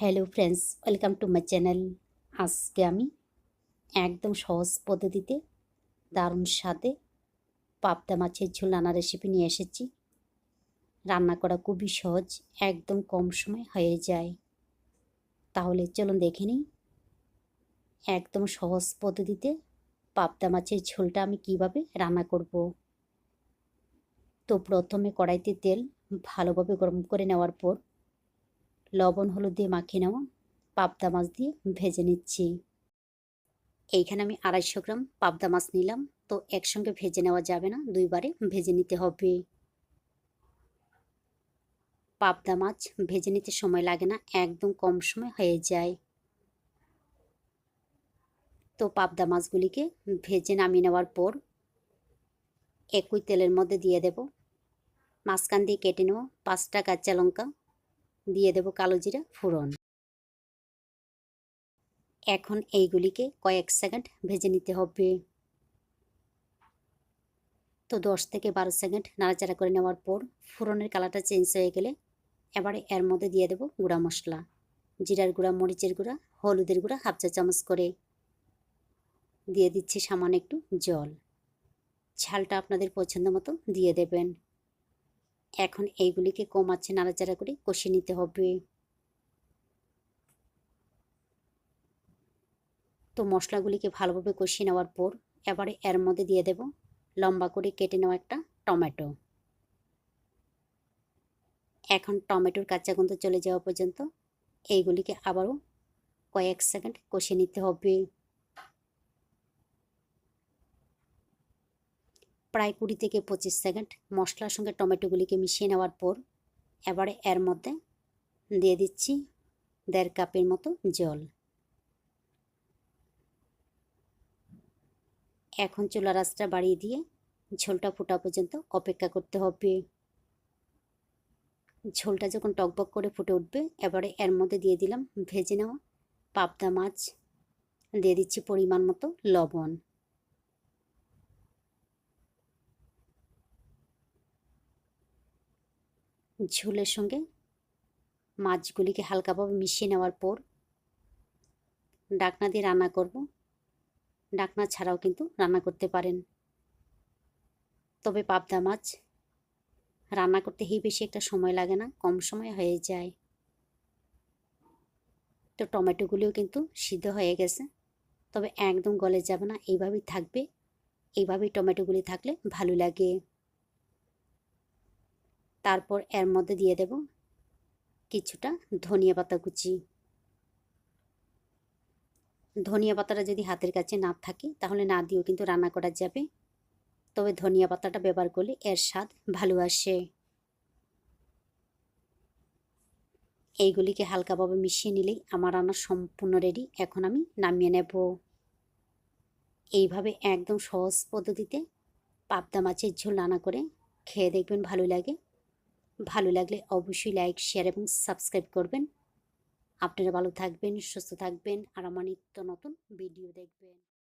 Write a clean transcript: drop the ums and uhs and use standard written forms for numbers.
Hello friends, welcome to my channel. আজকে আমি একদম সহজ পদ্ধতিতে দারুণ স্বাদে পাবদা মাছের ঝোল রান্নার রেসিপি নিয়ে এসেছি। রান্না করা খুবই সহজ, একদম কম সময় হয়ে যায়। তাহলে চলুন দেখে নিই একদম সহজ পদ্ধতিতে পাবদা মাছের ঝোলটা আমি কিভাবে রান্না করব। তো প্রথমে কড়াইতে তেল ভালোভাবে গরম করে নেওয়ার পর লবণ হলুদ দিয়ে মাখিয়ে নেওয়া পাবদা মাছ দিয়ে ভেজে নিচ্ছি। এইখানে আমি 250 গ্রাম পাবদা মাছ নিলাম। তো একসঙ্গে ভেজে নেওয়া যাবে না, দুইবারে ভেজে নিতে হবে। পাবদা মাছ ভেজে নিতে সময় লাগে না, একদম কম সময় হয়ে যায়। তো পাবদা মাছগুলিকে ভেজে নামিয়ে নেওয়ার পর একই তেলের মধ্যে দিয়ে দেব মাঝখান দিয়ে কেটে নেব 5টা কাঁচা লঙ্কা, দিয়ে দেব কালো জিরা ফোড়ন। এখন এইগুলিকে কয়েক সেকেন্ড ভেজে নিতে হবে। তো 10 থেকে 12 সেকেন্ড নাড়াচাড়া করে নেওয়ার পর ফোড়নের কালারটা চেঞ্জ হয়ে গেলে এবারে এর মধ্যে দিয়ে দেব গুঁড়া মশলা, জিরার গুঁড়া, মরিচের গুঁড়া, হলুদের গুঁড়া 1/2 চা চামচ করে। দিয়ে দিচ্ছি সামান্য একটু জল, ঝালটা আপনাদের পছন্দ মতো দিয়ে দেবেন। এখন এইগুলিকে কম আঁচে নাড়াচাড়া করে কষিয়ে নিতে হবে। তো মশলাগুলিকে ভালোভাবে কষিয়ে নেওয়ার পর এবারে এর মধ্যে দিয়ে দেব লম্বা করে কেটে নেওয়া একটা টমেটো। এখন টমেটোর কাঁচা গন্ধ চলে যাওয়া পর্যন্ত এইগুলিকে আবারও কয়েক সেকেন্ড কষিয়ে নিতে হবে। প্রায় 20 থেকে 25 সেকেন্ড মশলার সঙ্গে টমেটোগুলিকে মিশিয়ে নেওয়ার পর এবারে এর মধ্যে দিয়ে দিচ্ছি 1.5 কাপের মতো জল। এখন চুলার আঁচটা বাড়িয়ে দিয়ে ঝোলটা ফোটা পর্যন্ত অপেক্ষা করতে হবে। ঝোলটা যখন টকবক করে ফুটে উঠবে এবারে এর মধ্যে দিয়ে দিলাম ভেজে নেওয়া পাবদা মাছ, দিয়ে দিচ্ছি পরিমাণ মতো লবণ। ঝোলের সঙ্গে মাছগুলিকে হালকাভাবে মিশিয়ে নেওয়ার পর ঢাকনা দিয়ে রান্না করব। ঢাকনা ছাড়াও কিন্তু রান্না করতে পারেন, তবে পাবদা মাছ রান্না করতে বেশি একটা সময় লাগে না, কম সময় হয়ে যায়। তো টমেটোগুলিও কিন্তু সিদ্ধ হয়ে গেছে, তবে একদম গলে যাবে না, এইভাবেই থাকবে। এইভাবেই টমেটোগুলি থাকলে ভালো লাগে। তারপর এর মধ্যে দিয়ে দেব কিছুটা ধনিয়া পাতা কুচি। ধনিয়া পাতাটা যদি হাতের কাছে না থাকে তাহলে না দিয়েও কিন্তু রান্না করা যাবে, তবে ধনিয়া পাতাটা ব্যবহার করলে এর স্বাদ ভালো আসে। এইগুলিকে হালকাভাবে মিশিয়ে নিলেই আমার রান্না সম্পূর্ণ রেডি। এখন আমি নামিয়ে নেব। এইভাবে একদম সহজ পদ্ধতিতে পাবদা মাছের ঝোল রান্না করে খেয়ে দেখবেন, ভালো লাগে। ভালো লাগলে অবশ্যই লাইক, শেয়ার এবং সাবস্ক্রাইব করবেন। আপনারা ভালো থাকবেন, সুস্থ থাকবেন আর আমার নিত্য নতুন ভিডিও দেখবেন।